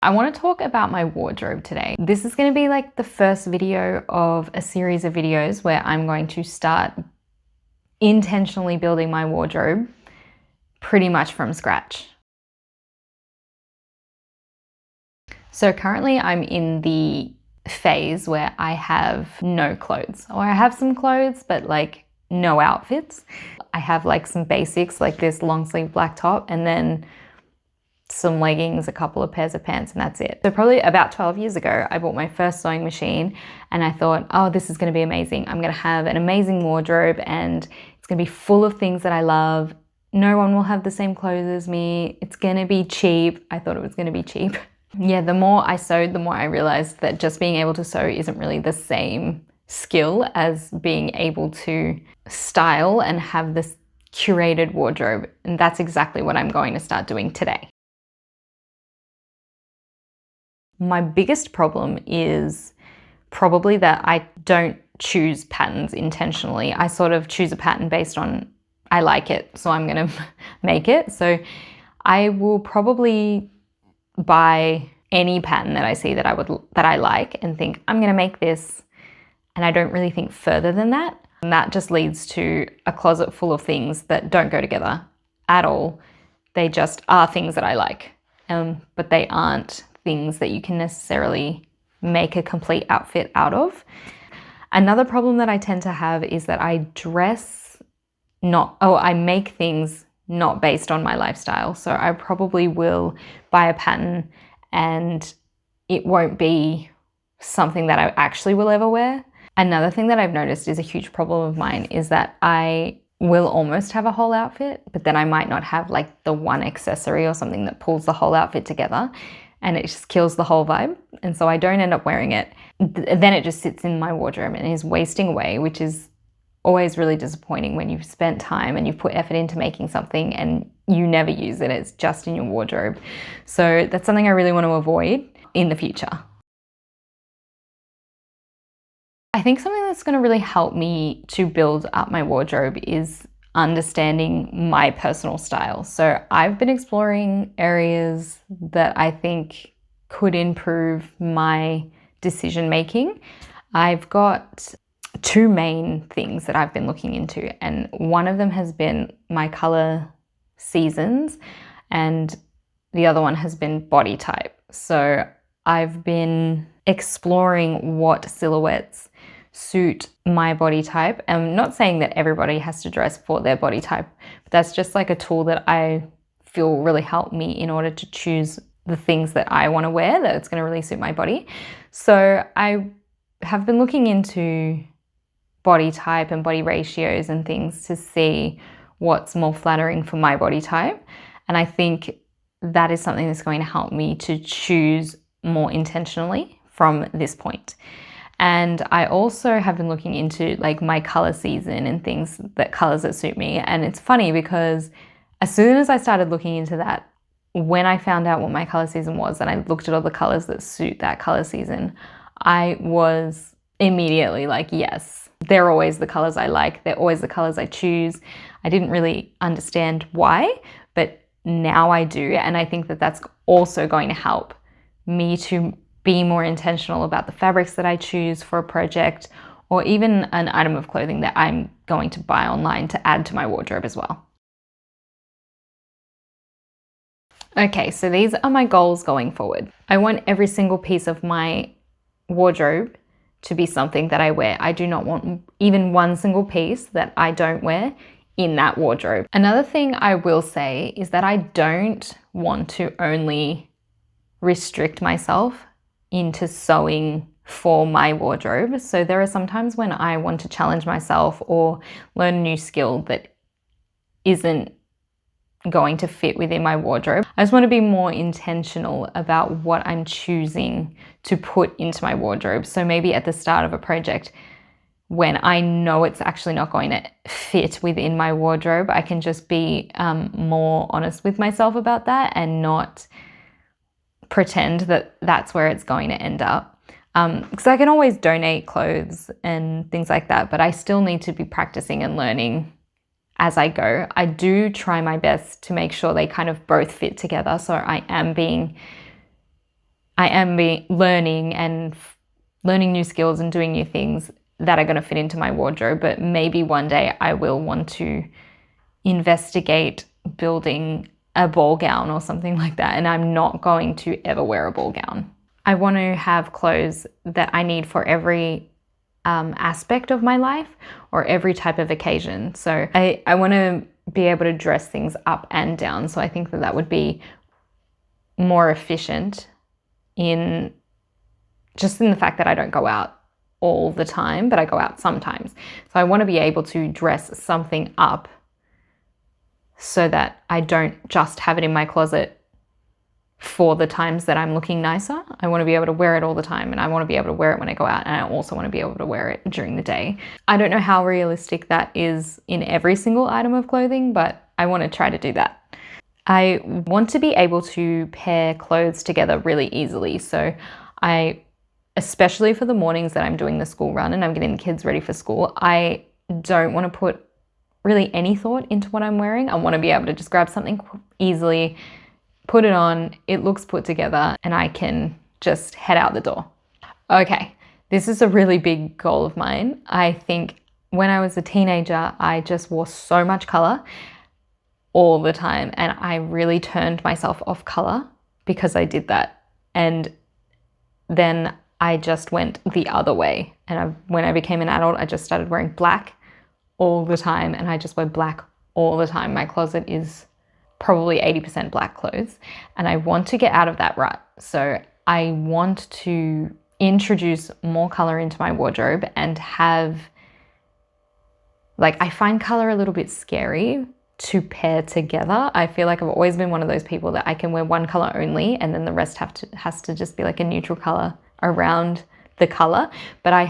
I want to talk about my wardrobe today. This is going to be like the first video of a series of videos where I'm going to start intentionally building my wardrobe pretty much from scratch. So currently I'm in the phase where I have no clothes, or I have some clothes, but like no outfits. I have like some basics, like this long sleeve black top, and then some leggings, a couple of pairs of pants, and that's it. So probably about 12 years ago, I bought my first sewing machine and I thought, oh, this is gonna be amazing. I'm gonna have an amazing wardrobe and it's gonna be full of things that I love. No one will have the same clothes as me. It's gonna be cheap. I thought it was gonna be cheap. Yeah, the more I sewed, the more I realized that just being able to sew isn't really the same skill as being able to style and have this curated wardrobe. And that's exactly what I'm going to start doing today. My biggest problem is probably that I don't choose patterns intentionally. I sort of choose a pattern based on I like it, so I'm gonna make it. So I will probably buy any pattern that I see that I like and think I'm gonna make this, and I don't really think further than that. And that just leads to a closet full of things that don't go together at all. They just are things that I like, but they aren't things that you can necessarily make a complete outfit out of. Another problem that I tend to have is that I make things not based on my lifestyle. So I probably will buy a pattern and it won't be something that I actually will ever wear. Another thing that I've noticed is a huge problem of mine is that I will almost have a whole outfit, but then I might not have like the one accessory or something that pulls the whole outfit together, and it just kills the whole vibe. And so I don't end up wearing it. Then it just sits in my wardrobe and is wasting away, which is always really disappointing when you've spent time and you've put effort into making something and you never use it. It's just in your wardrobe. So that's something I really want to avoid in the future. I think something that's going to really help me to build up my wardrobe is understanding my personal style. So I've been exploring areas that I think could improve my decision making. I've got two main things that I've been looking into, and one of them has been my color seasons and the other one has been body type. So I've been exploring what silhouettes suit my body type. I'm not saying that everybody has to dress for their body type, but that's just like a tool that I feel really helped me in order to choose the things that I want to wear that's going to really suit my body. So I have been looking into body type and body ratios and things to see what's more flattering for my body type. And I think that is something that's going to help me to choose more intentionally from this point. And I also have been looking into like my color season and things that colors that suit me. And it's funny because as soon as I started looking into that, when I found out what my color season was and I looked at all the colors that suit that color season, I was immediately like, yes, they're always the colors I like. They're always the colors I choose. I didn't really understand why, but now I do. And I think that that's also going to help me to be more intentional about the fabrics that I choose for a project, or even an item of clothing that I'm going to buy online to add to my wardrobe as well. Okay, so these are my goals going forward. I want every single piece of my wardrobe to be something that I wear. I do not want even one single piece that I don't wear in that wardrobe. Another thing I will say is that I don't want to only restrict myself into sewing for my wardrobe. So there are some times when I want to challenge myself or learn a new skill that isn't going to fit within my wardrobe. I just want to be more intentional about what I'm choosing to put into my wardrobe. So maybe at the start of a project, when I know it's actually not going to fit within my wardrobe, I can just be more honest with myself about that and not pretend that that's where it's going to end up. Because I can always donate clothes and things like that, but I still need to be practicing and learning as I go. I do try my best to make sure they kind of both fit together. So I am being I am learning and learning new skills and doing new things that are going to fit into my wardrobe. But maybe one day I will want to investigate building a ball gown or something like that. And I'm not going to ever wear a ball gown. I want to have clothes that I need for every aspect of my life or every type of occasion. So I want to be able to dress things up and down. So I think that would be more efficient in the fact that I don't go out all the time, but I go out sometimes. So I want to be able to dress something up so that I don't just have it in my closet for the times that I'm looking nicer. I want to be able to wear it all the time, and I want to be able to wear it when I go out, and I also want to be able to wear it during the day. I don't know how realistic that is in every single item of clothing, but I want to try to do that. I want to be able to pair clothes together really easily. So especially for the mornings that I'm doing the school run and I'm getting the kids ready for school, I don't want to put really any thought into what I'm wearing. I want to be able to just grab something easily, put it on, it looks put together, and I can just head out the door. Okay, this is a really big goal of mine. I think when I was a teenager, I just wore so much color all the time, and I really turned myself off color because I did that. And then I just went the other way. And when I became an adult, I just started wearing black all the time, and I just wear black all the time. My closet is probably 80% black clothes, and I want to get out of that rut. So I want to introduce more color into my wardrobe and I find color a little bit scary to pair together. I feel like I've always been one of those people that I can wear one color only, and then the rest has to just be like a neutral color around the color. But I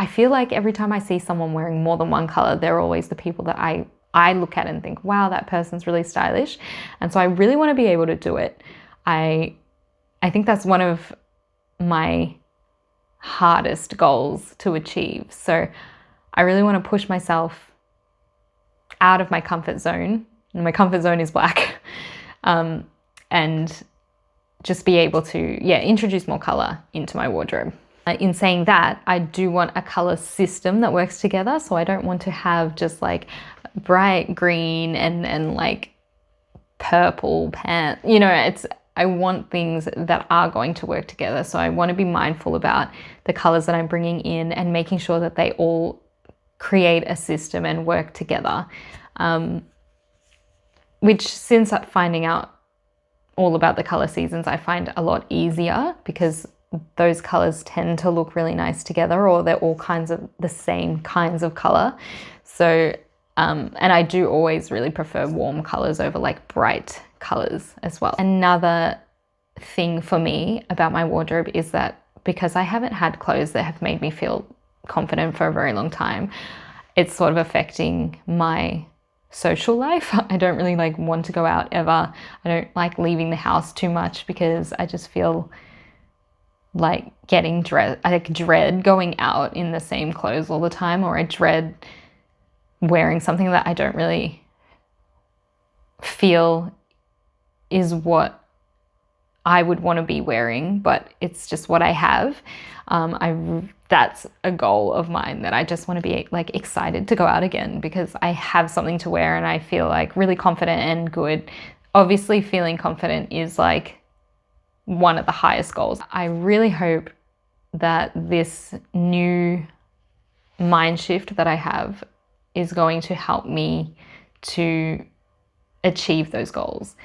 feel like every time I see someone wearing more than one color, they're always the people that I look at and think, wow, that person's really stylish. And so I really want to be able to do it. I think that's one of my hardest goals to achieve. So I really want to push myself out of my comfort zone. And my comfort zone is black. And just be able to, introduce more color into my wardrobe. In saying that, I do want a color system that works together. So I don't want to have just like bright green and like purple pants. I want things that are going to work together. So I want to be mindful about the colors that I'm bringing in and making sure that they all create a system and work together. Which, since finding out all about the color seasons, I find a lot easier because those colors tend to look really nice together, or they're all kinds of the same kinds of color. So, and I do always really prefer warm colors over like bright colors as well. Another thing for me about my wardrobe is that because I haven't had clothes that have made me feel confident for a very long time, it's sort of affecting my social life. I don't really want to go out ever. I don't like leaving the house too much because I just feel like I dread going out in the same clothes all the time, or I dread wearing something that I don't really feel is what I would want to be wearing, but it's just what I have. That's a goal of mine, that I just want to be excited to go out again because I have something to wear and I feel really confident and good. Obviously, feeling confident is one of the highest goals. I really hope that this new mind shift that I have is going to help me to achieve those goals.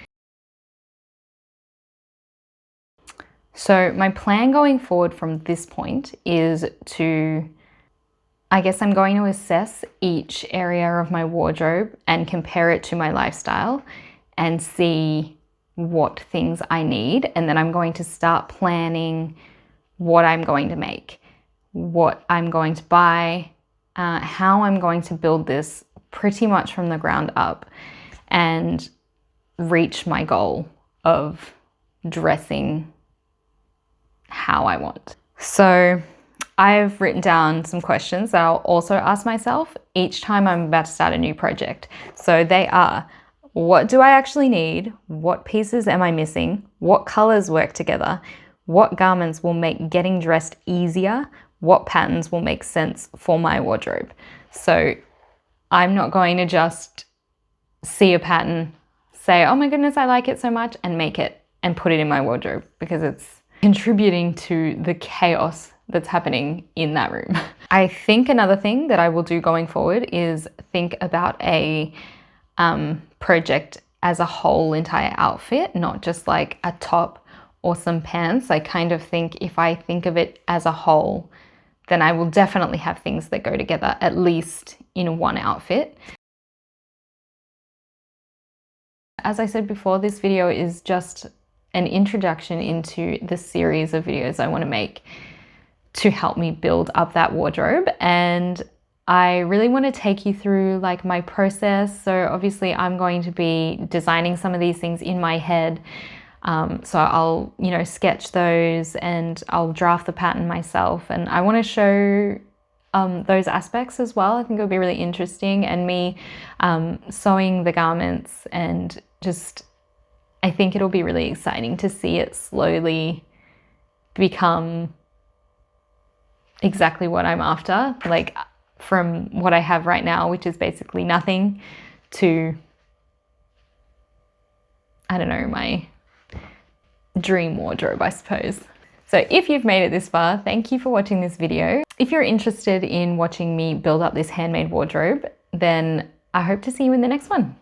So my plan going forward from this point is I'm going to assess each area of my wardrobe and compare it to my lifestyle and see what things I need. And then I'm going to start planning what I'm going to make, what I'm going to buy, how I'm going to build this pretty much from the ground up and reach my goal of dressing how I want. So I've written down some questions that I'll also ask myself each time I'm about to start a new project. So they are: what do I actually need? What pieces am I missing? What colors work together? what garments will make getting dressed easier, what patterns will make sense for my wardrobe. So I'm not going to just see a pattern, say, oh my goodness, I like it so much, and make it and put it in my wardrobe, because it's contributing to the chaos that's happening in that room. I think another thing that I will do going forward is think about a project as a whole entire outfit, not just like a top or some pants. I kind of think if I think of it as a whole, then I will definitely have things that go together, at least in one outfit. As I said before, this video is just an introduction into the series of videos I want to make to help me build up that wardrobe. And I really want to take you through like my process. So obviously I'm going to be designing some of these things in my head. So I'll, sketch those and I'll draft the pattern myself. And I want to show those aspects as well. I think it'll be really interesting, and me sewing the garments, and just, I think it'll be really exciting to see it slowly become exactly what I'm after. Like from what I have right now, which is basically nothing, to, I don't know, my dream wardrobe, I suppose. So if you've made it this far, thank you for watching this video. If you're interested in watching me build up this handmade wardrobe, then I hope to see you in the next one.